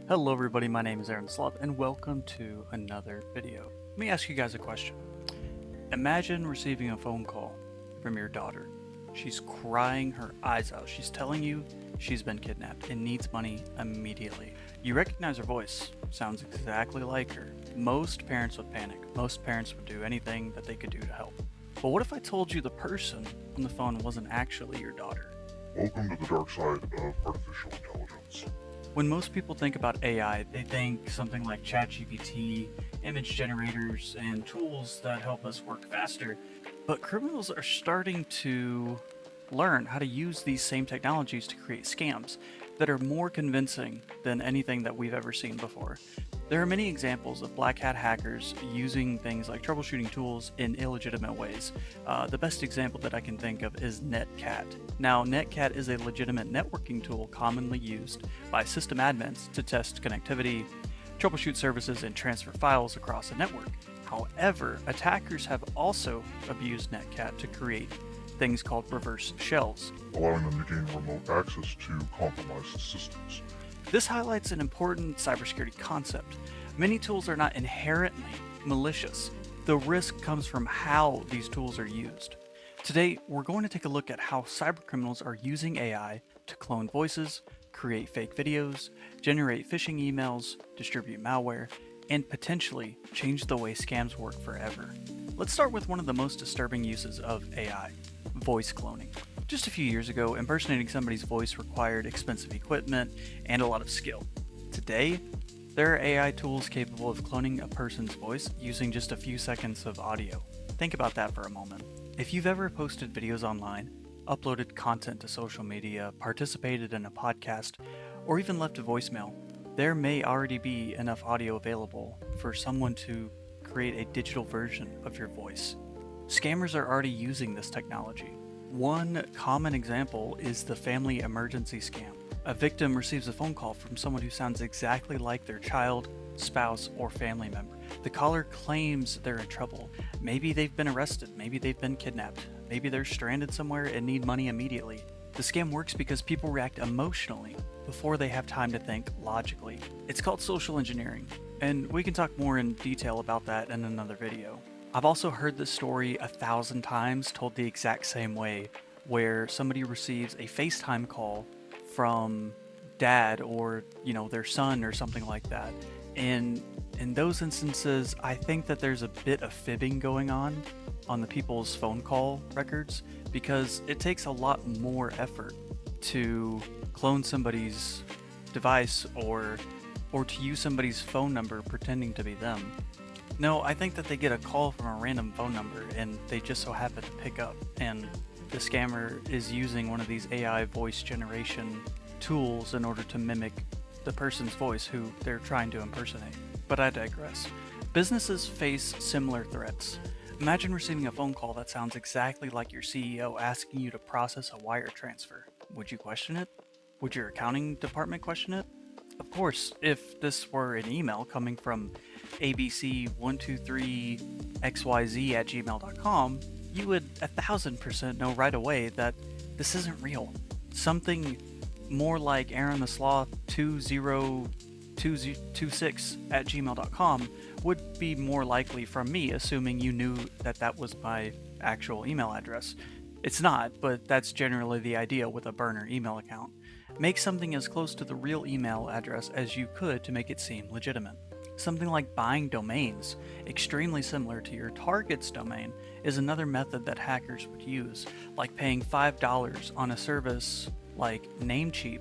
Hello everybody, my name is Aaron Sloth and welcome to another video. Let me ask you guys a question. Imagine receiving a phone call from your daughter. She's crying her eyes out. She's telling you she's been kidnapped and needs money immediately. You recognize her voice, sounds exactly like her. Most parents would panic. Most parents would do anything that they could do to help. But what if I told you the person on the phone wasn't actually your daughter? Welcome to the dark side of artificial intelligence. When most people think about AI, they think something like ChatGPT, image generators, and tools that help us work faster. But criminals are starting to learn how to use these same technologies to create scams that are more convincing than anything that we've ever seen before. There are many examples of black hat hackers using things like troubleshooting tools in illegitimate ways. The best example that I can think of is Netcat. Now, Netcat is a legitimate networking tool commonly used by system admins to test connectivity, troubleshoot services, and transfer files across a network. However, attackers have also abused Netcat to create things called reverse shells, allowing them to gain remote access to compromised systems. This highlights an important cybersecurity concept. Many tools are not inherently malicious. The risk comes from how these tools are used. Today, we're going to take a look at how cybercriminals are using AI to clone voices, create fake videos, generate phishing emails, distribute malware, and potentially change the way scams work forever. Let's start with one of the most disturbing uses of AI, voice cloning. Just a few years ago, impersonating somebody's voice required expensive equipment and a lot of skill. Today, there are AI tools capable of cloning a person's voice using just a few seconds of audio. Think about that for a moment. If you've ever posted videos online, uploaded content to social media, participated in a podcast, or even left a voicemail, there may already be enough audio available for someone to create a digital version of your voice. Scammers are already using this technology. One common example is the family emergency scam. A victim receives a phone call from someone who sounds exactly like their child, spouse, or family member. The caller claims they're in trouble. Maybe they've been arrested, maybe they've been kidnapped, maybe they're stranded somewhere and need money immediately. The scam works because people react emotionally before they have time to think logically. It's called social engineering, and we can talk more in detail about that in another video. I've also heard this story 1,000 times told the exact same way, where somebody receives a FaceTime call from dad or, their son or something like that. And in those instances, I think that there's a bit of fibbing going on the people's phone call records, because it takes a lot more effort to clone somebody's device or to use somebody's phone number pretending to be them. No, I think that they get a call from a random phone number and they just so happen to pick up, and the scammer is using one of these AI voice generation tools in order to mimic the person's voice who they're trying to impersonate. But I digress. Businesses face similar threats. Imagine receiving a phone call that sounds exactly like your CEO asking you to process a wire transfer. Would you question it? Would your accounting department question it? Of course, if this were an email coming from abc123xyz@gmail.com, you would 1,000% know right away that this isn't real. Something more like Aaron the Sloth 2026@gmail.com would be more likely from me, assuming you knew that that was my actual email address. It's not, but that's generally the idea with a burner email account. Make something as close to the real email address as you could to make it seem legitimate. Something like buying domains, extremely similar to your target's domain, is another method that hackers would use, like paying $5 on a service like Namecheap.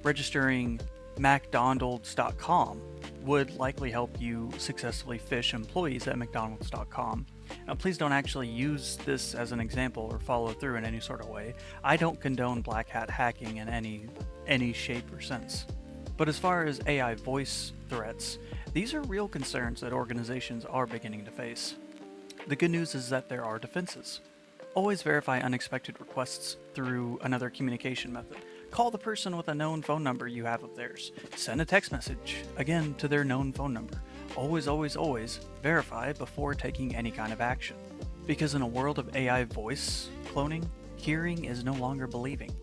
Registering McDonald's.com would likely help you successfully phish employees at McDonald's.com. Now, please don't actually use this as an example or follow through in any sort of way. I don't condone black hat hacking in any shape or sense. But as far as AI voice threats, these are real concerns that organizations are beginning to face. The good news is that there are defenses. Always verify unexpected requests through another communication method. Call the person with a known phone number you have of theirs. Send a text message, again, to their known phone number. Always, always, always verify before taking any kind of action. Because in a world of AI voice cloning, hearing is no longer believing.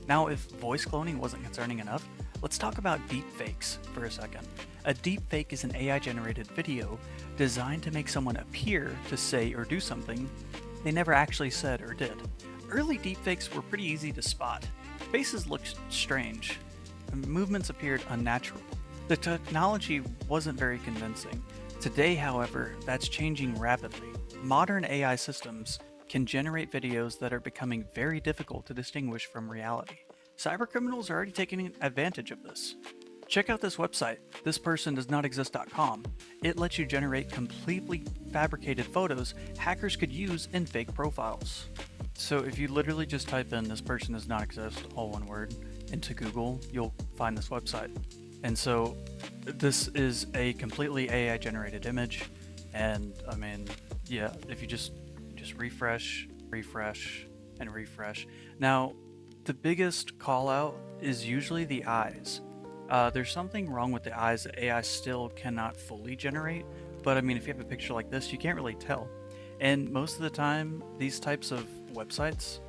Now, if voice cloning wasn't concerning enough, Let's talk about deepfakes for a second. A deepfake is an AI generated video designed to make someone appear to say or do something they never actually said or did. Early deepfakes were pretty easy to spot. Faces looked strange, and movements appeared unnatural. The technology wasn't very convincing. Today, however, that's changing rapidly. Modern AI systems can generate videos that are becoming very difficult to distinguish from reality. Cybercriminals are already taking advantage of this. Check out this website, thispersondoesnotexist.com. It lets you generate completely fabricated photos hackers could use in fake profiles. So if you literally just type in "this person does not exist," all one word, into Google, you'll find this website. And so this is a completely AI generated image. And I mean, yeah, if you just refresh, and refresh. Now, the biggest call out is usually the eyes. There's something wrong with the eyes that AI still cannot fully generate, but I mean, if you have a picture like this, you can't really tell. And most of the time, these types of websites,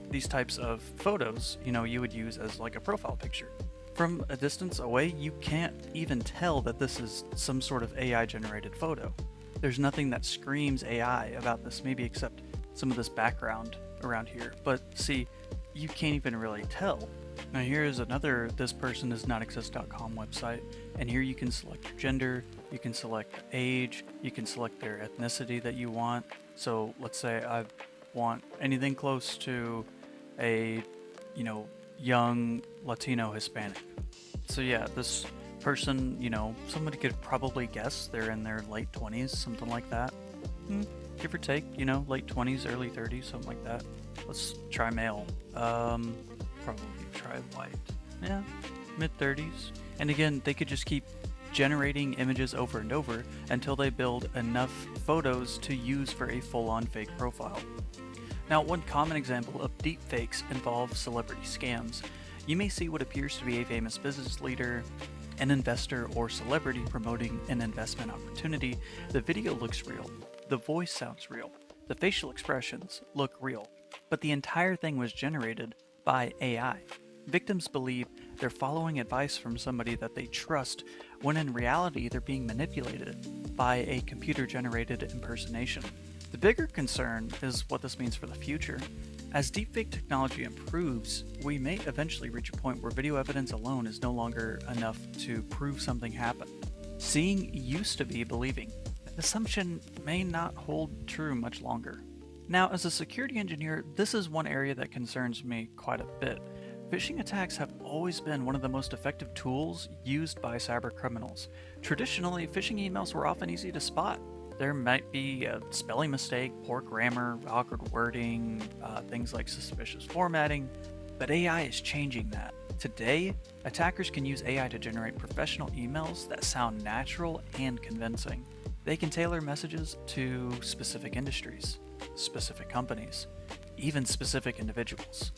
these types of photos, you would use as like a profile picture. From a distance away, you can't even tell that this is some sort of AI generated photo. There's nothing that screams AI about this, maybe except some of this background around here. But see, you can't even really tell. Now here's another thispersondoesnotexist.com website, and here you can select your gender, you can select age, you can select their ethnicity that you want. So let's say I want anything close to a, young Latino Hispanic. So yeah, this person, somebody could probably guess they're in their late 20s, something like that. Give or take, late 20s, early 30s, something like that. Let's try male. Probably try white. Yeah, mid 30s. And again, they could just keep generating images over and over until they build enough photos to use for a full-on fake profile. Now, one common example of deepfakes involves celebrity scams. You may see what appears to be a famous business leader, an investor, or celebrity promoting an investment opportunity. The video looks real. The voice sounds real. The facial expressions look real. But the entire thing was generated by AI. Victims believe they're following advice from somebody that they trust, when in reality they're being manipulated by a computer-generated impersonation. The bigger concern is what this means for the future. As deepfake technology improves, we may eventually reach a point where video evidence alone is no longer enough to prove something happened. Seeing used to be believing. That assumption may not hold true much longer. Now, as a security engineer, this is one area that concerns me quite a bit. Phishing attacks have always been one of the most effective tools used by cybercriminals. Traditionally, phishing emails were often easy to spot. There might be a spelling mistake, poor grammar, awkward wording, things like suspicious formatting, but AI is changing that. Today, attackers can use AI to generate professional emails that sound natural and convincing. They can tailor messages to specific industries, specific companies, even specific individuals.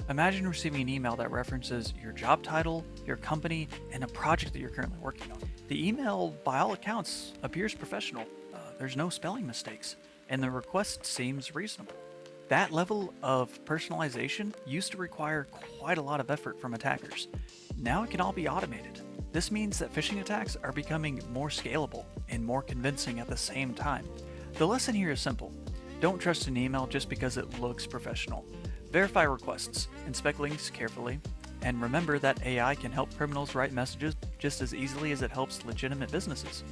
Imagine receiving an email that references your job title, your company, and a project that you're currently working on. The email, by all accounts, appears professional. There's no spelling mistakes, and the request seems reasonable. That level of personalization used to require quite a lot of effort from attackers. Now it can all be automated. This means that phishing attacks are becoming more scalable and more convincing at the same time. The lesson here is simple. Don't trust an email just because it looks professional. Verify requests, inspect links carefully, and remember that AI can help criminals write messages just as easily as it helps legitimate businesses.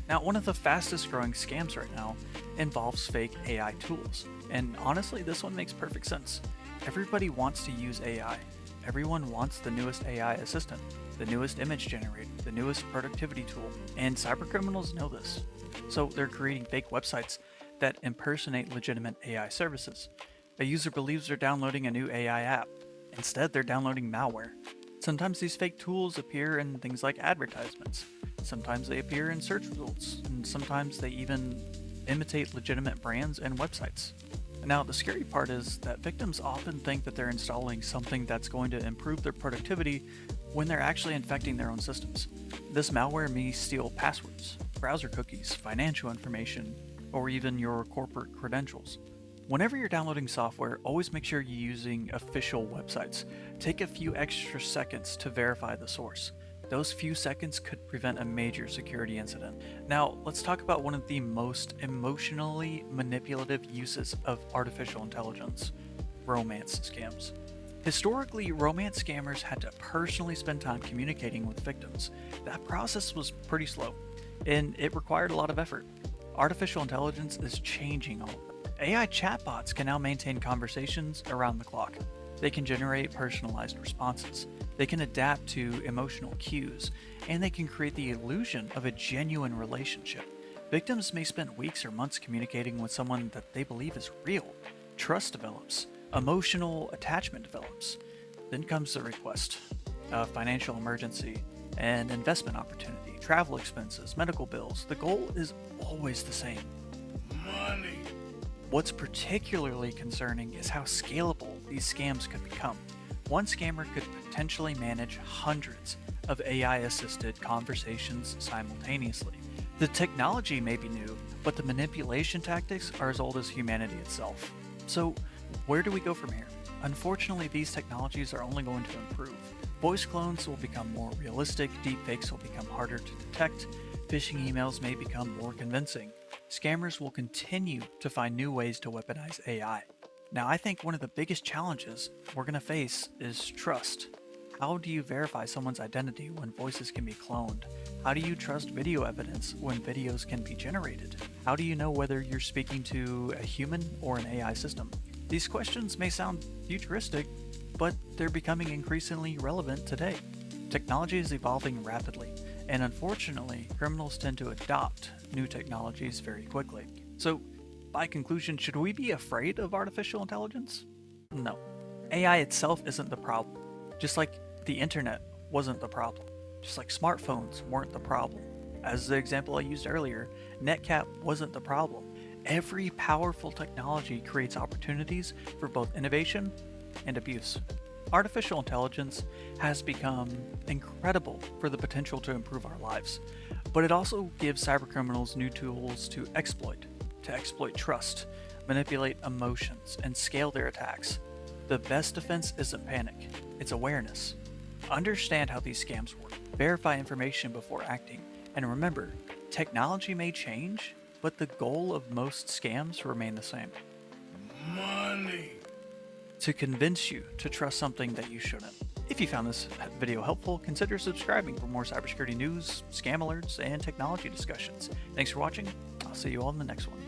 Now, one of the fastest growing scams right now involves fake AI tools. And honestly, this one makes perfect sense. Everybody wants to use AI. Everyone wants the newest AI assistant, the newest image generator, the newest productivity tool, and cybercriminals know this. So they're creating fake websites that impersonate legitimate AI services. A user believes they're downloading a new AI app. Instead, they're downloading malware. Sometimes these fake tools appear in things like advertisements. Sometimes they appear in search results, and sometimes they even imitate legitimate brands and websites. Now, the scary part is that victims often think that they're installing something that's going to improve their productivity when they're actually infecting their own systems. This malware may steal passwords, browser cookies, financial information, or even your corporate credentials. Whenever you're downloading software, always make sure you're using official websites. Take a few extra seconds to verify the source. Those few seconds could prevent a major security incident. Now, let's talk about one of the most emotionally manipulative uses of artificial intelligence: romance scams. Historically, romance scammers had to personally spend time communicating with victims. That process was pretty slow, and it required a lot of effort. Artificial intelligence is changing all of that. AI chatbots can now maintain conversations around the clock. They can generate personalized responses. They can adapt to emotional cues, and they can create the illusion of a genuine relationship. Victims may spend weeks or months communicating with someone that they believe is real. Trust develops, emotional attachment develops. Then comes the request: a financial emergency, an investment opportunity, travel expenses, medical bills. The goal is always the same: money. What's particularly concerning is how scalable these scams could become. One scammer could potentially manage hundreds of AI-assisted conversations simultaneously. The technology may be new, but the manipulation tactics are as old as humanity itself. So, where do we go from here? Unfortunately, these technologies are only going to improve. Voice clones will become more realistic, deepfakes will become harder to detect, phishing emails may become more convincing. Scammers will continue to find new ways to weaponize AI. Now, I think one of the biggest challenges we're going to face is trust. How do you verify someone's identity when voices can be cloned? How do you trust video evidence when videos can be generated? How do you know whether you're speaking to a human or an AI system? These questions may sound futuristic, but they're becoming increasingly relevant today. Technology is evolving rapidly, and unfortunately, criminals tend to adopt new technologies very quickly. So, by conclusion, should we be afraid of artificial intelligence? No. AI itself isn't the problem. Just like the internet wasn't the problem. Just like smartphones weren't the problem. As the example I used earlier, NetCap wasn't the problem. Every powerful technology creates opportunities for both innovation and abuse. Artificial intelligence has become incredible for the potential to improve our lives, but it also gives cybercriminals new tools to exploit trust, manipulate emotions, and scale their attacks. The best defense isn't panic, it's awareness. Understand how these scams work, verify information before acting, and remember, technology may change, but the goal of most scams remain the same: money. To convince you to trust something that you shouldn't. If you found this video helpful, consider subscribing for more cybersecurity news, scam alerts, and technology discussions. Thanks for watching. I'll see you all in the next one.